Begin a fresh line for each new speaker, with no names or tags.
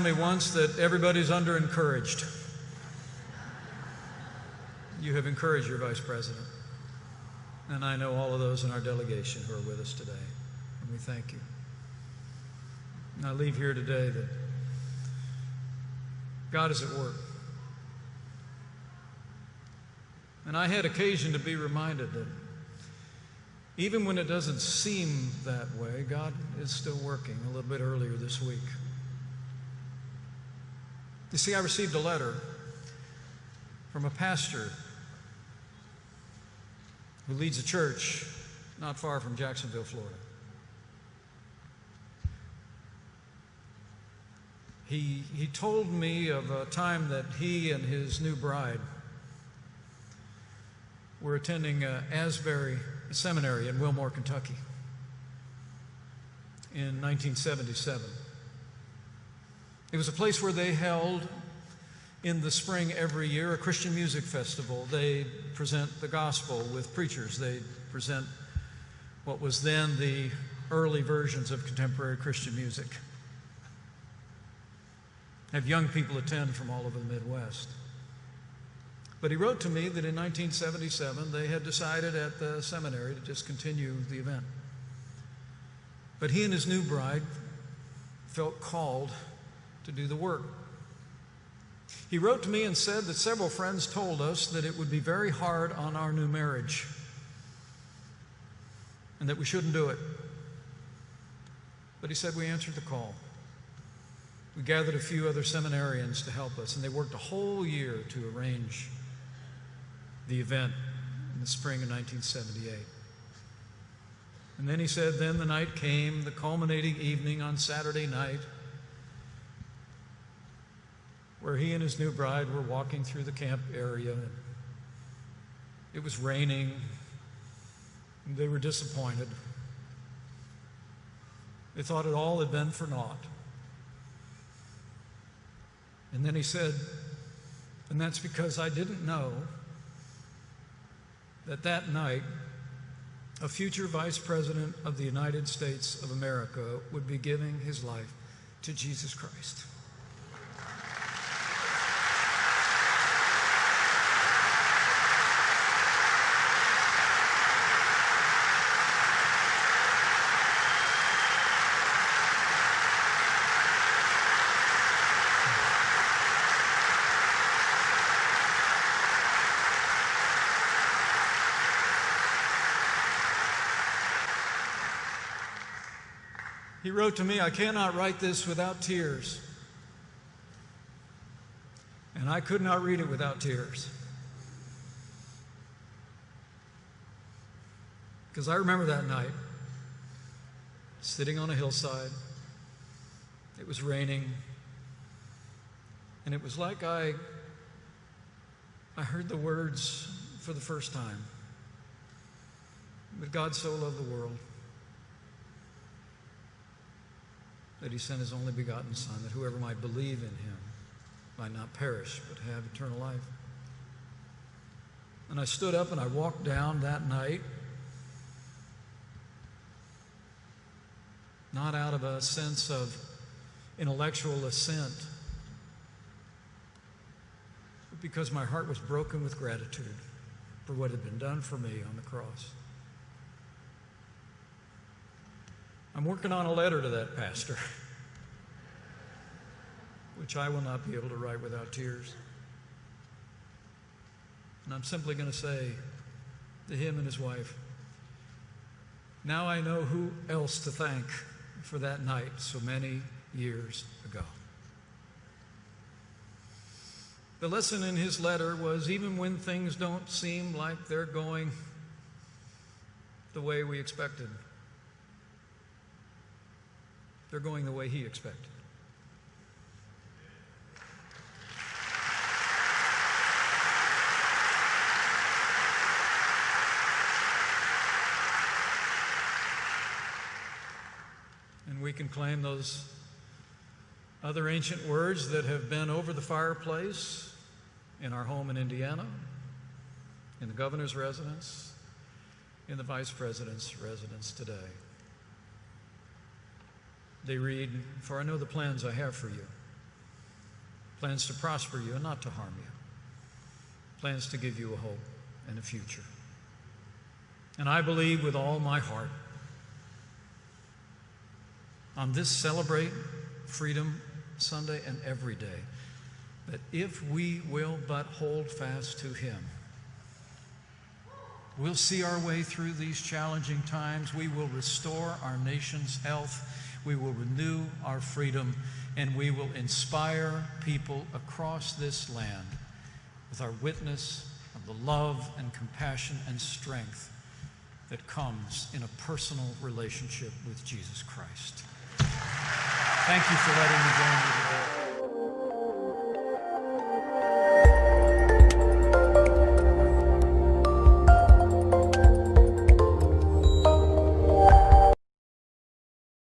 Me once that everybody's under-encouraged. You have encouraged your vice president, and I know all of those in our delegation who are with us today, and we thank you. And I leave here today that God is at work. And I had occasion to be reminded that even when it doesn't seem that way, God is still working. A little bit earlier this week, you see, I received a letter from a pastor who leads a church not far from Jacksonville, Florida. He told me of a time that he and his new bride were attending Asbury Seminary in Wilmore, Kentucky in 1977. It was a place where they held in the spring every year a Christian music festival. They'd present the gospel with preachers. They'd present what was then the early versions of contemporary Christian music. Have young people attend from all over the Midwest. But he wrote to me that in 1977 they had decided at the seminary to just continue the event. But he and his new bride felt called to do the work. He wrote to me and said that several friends told us that it would be very hard on our new marriage and that we shouldn't do it. But he said we answered the call. We gathered a few other seminarians to help us, and they worked a whole year to arrange the event in the spring of 1978. And then he said, then the night came, the culminating evening on Saturday night, where he and his new bride were walking through the camp area. It was raining, and they were disappointed. They thought it all had been for naught. And then he said, and that's because I didn't know that that night a future vice president of the United States of America would be giving his life to Jesus Christ. He wrote to me, I cannot write this without tears. And I could not read it without tears. Because I remember that night, sitting on a hillside. It was raining. And it was like I heard the words for the first time. But God so loved the world that he sent his only begotten Son, that whoever might believe in him might not perish, but have eternal life. And I stood up and I walked down that night, not out of a sense of intellectual assent, but because my heart was broken with gratitude for what had been done for me on the cross. I'm working on a letter to that pastor, which I will not be able to write without tears. And I'm simply going to say to him and his wife, now I know who else to thank for that night so many years ago. The lesson in his letter was even when things don't seem like they're going the way we expected, they're going the way he expected. And we can claim those other ancient words that have been over the fireplace in our home in Indiana, in the governor's residence, in the vice president's residence today. They read, "For I know the plans I have for you, plans to prosper you and not to harm you, plans to give you a hope and a future. And I believe with all my heart, on this Celebrate Freedom Sunday and every day, that if we will but hold fast to Him, we'll see our way through these challenging times. We will restore our nation's health. We will renew our freedom, and we will inspire people across this land with our witness of the love and compassion and strength that comes in a personal relationship with Jesus Christ. Thank you for letting me join you.